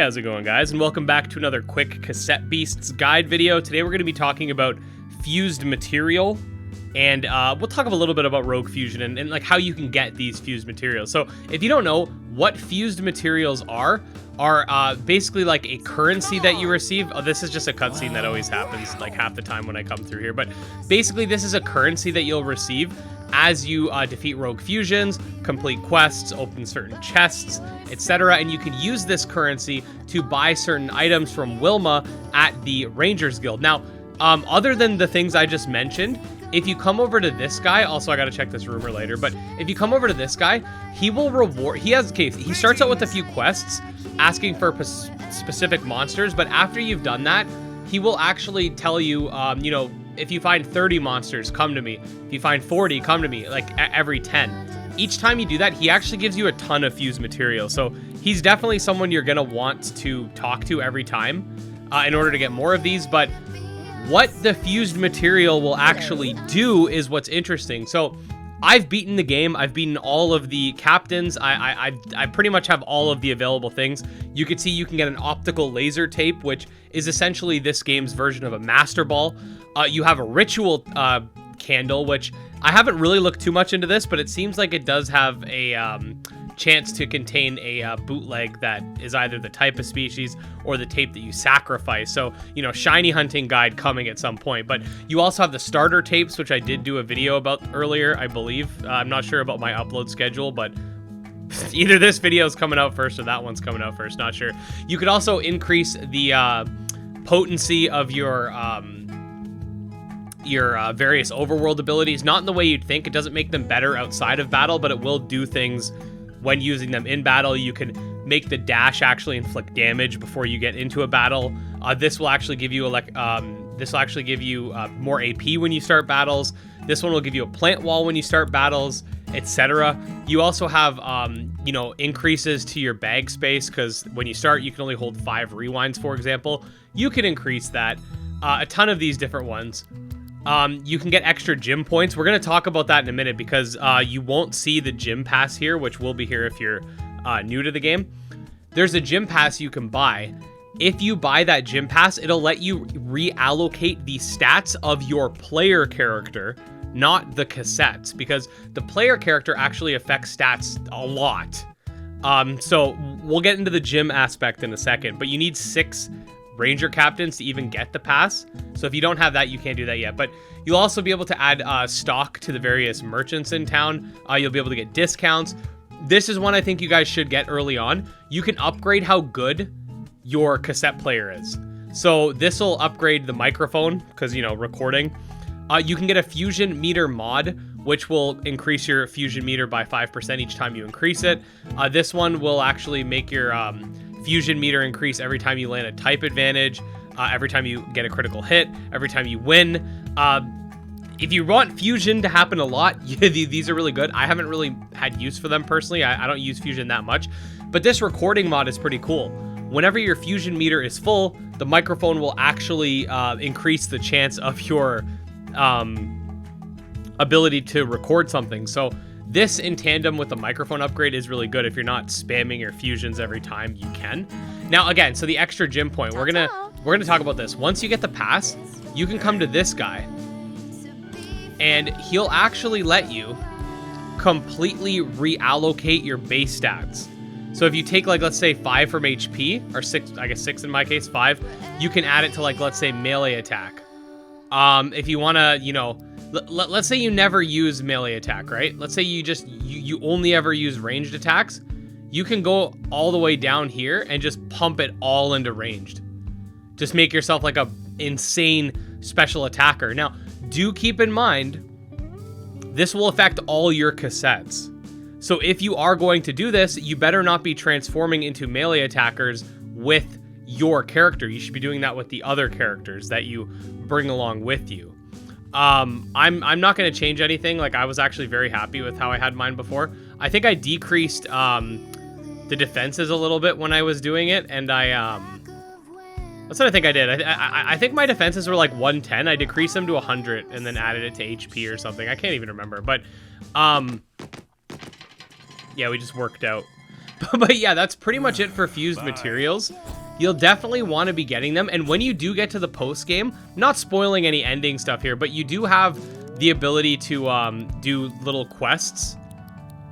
how's it going, guys? And welcome back to another quick Cassette Beasts guide video. Today we're going to be talking about fused material, and we'll talk a little bit about rogue fusion and like how you can get these fused materials. So if you don't know what fused materials are basically like a currency that you receive. Oh, this is just a cutscene that always happens like half the time when I come through here. But basically this is a currency that you'll receive as you defeat rogue fusions, complete quests, open certain chests, etc. And you can use this currency to buy certain items from Wilma at the Rangers Guild. Now, other than the things I just mentioned, if you come over to this guy, also I gotta check this rumor later, but if you come over to this guy, he will reward, he starts out with a few quests asking for specific monsters, but after you've done that, he will actually tell you, you know, if you find 30 monsters, come to me. If you find 40, come to me, like every 10. Each time you do that, he actually gives you a ton of fused material. So he's definitely someone you're gonna want to talk to every time in order to get more of these, but what the fused material will actually do is what's interesting. So I've beaten the game. I've beaten all of the captains. I pretty much have all of the available things. You can see you can get an optical laser tape, which is essentially this game's version of a master ball. You have a ritual candle, which I haven't really looked too much into this, but it seems like it does have a chance to contain a bootleg that is either the type of species or the tape that you sacrifice. So, you know, shiny hunting guide coming at some point. But you also have the starter tapes, which I did do a video about earlier, I believe. I'm not sure about my upload schedule, but either this video is coming out first or that one's coming out first, not sure. You could also increase the potency of your various overworld abilities. Not in the way you'd think. It doesn't make them better outside of battle, but it will do things when using them in battle. You can make the dash actually inflict damage before you get into a battle. This will actually give you more AP when you start battles. This one will give you a plant wall when you start battles, etc. You also have, you know, increases to your bag space, because when you start, you can only hold 5 rewinds, for example. You can increase that. A ton of these different ones. You can get extra gym points. We're going to talk about that in a minute, because you won't see the gym pass here, which will be here if you're new to the game. There's a gym pass you can buy. If you buy that gym pass, it'll let you reallocate the stats of your player character, not the cassettes, because the player character actually affects stats a lot. So we'll get into the gym aspect in a second, but you need 6 Ranger captains to even get the pass. So if you don't have that, you can't do that yet. But you'll also be able to add stock to the various merchants in town. You'll be able to get discounts. This is one I think you guys should get early on. You can upgrade how good your cassette player is. So this will upgrade the microphone, because, you know, recording. You can get a fusion meter mod, which will increase your fusion meter by 5% each time you increase it. This one will actually make your fusion meter increase every time you land a type advantage, every time you get a critical hit, every time you win. If you want fusion to happen a lot, these are really good. I haven't really had use for them personally. I don't use fusion that much, but this recording mod is pretty cool. Whenever your fusion meter is full, the microphone will actually increase the chance of your ability to record something. So this, in tandem with the microphone upgrade, is really good if you're not spamming your fusions every time you can. Now, again, so the extra gym point, we're gonna talk about this. Once you get the pass, you can come to this guy, and he'll actually let you completely reallocate your base stats. So if you take, like, let's say 5 from HP, or 6, I guess 6 in my case, 5, you can add it to, like, let's say melee attack. If you wanna, you know, let's say you never use melee attack, right? Let's say you only ever use ranged attacks. You can go all the way down here and just pump it all into ranged. Just make yourself like a insane special attacker. Now, do keep in mind, this will affect all your cassettes. So if you are going to do this, you better not be transforming into melee attackers with your character. You should be doing that with the other characters that you bring along with you. I'm not going to change anything. Like, I was actually very happy with how I had mine before. I think I decreased the defenses a little bit when I was doing it, and that's what I think I did. I think my defenses were like 110. I decreased them to 100 and then added it to HP or something. I can't even remember, but yeah, we just worked out. But yeah, that's pretty much it for fused materials. You'll definitely want to be getting them. And when you do get to the post game, not spoiling any ending stuff here, but you do have the ability to do little quests.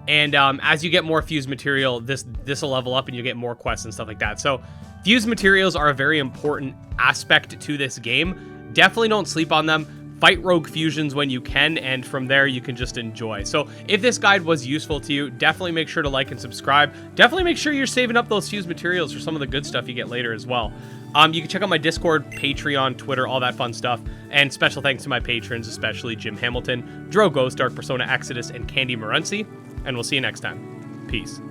And as you get more fused material, this will level up and you get more quests and stuff like that. So fused materials are a very important aspect to this game. Definitely don't sleep on them. Fight rogue fusions when you can, and from there you can just enjoy. So if this guide was useful to you, definitely make sure to like and subscribe. Definitely make sure you're saving up those fused materials for some of the good stuff you get later as well. You can check out my Discord, Patreon, Twitter, all that fun stuff. And special thanks to my patrons, especially Jim Hamilton, Dro Ghost, Dark Persona Exodus, and Candy Morency. And we'll see you next time. Peace.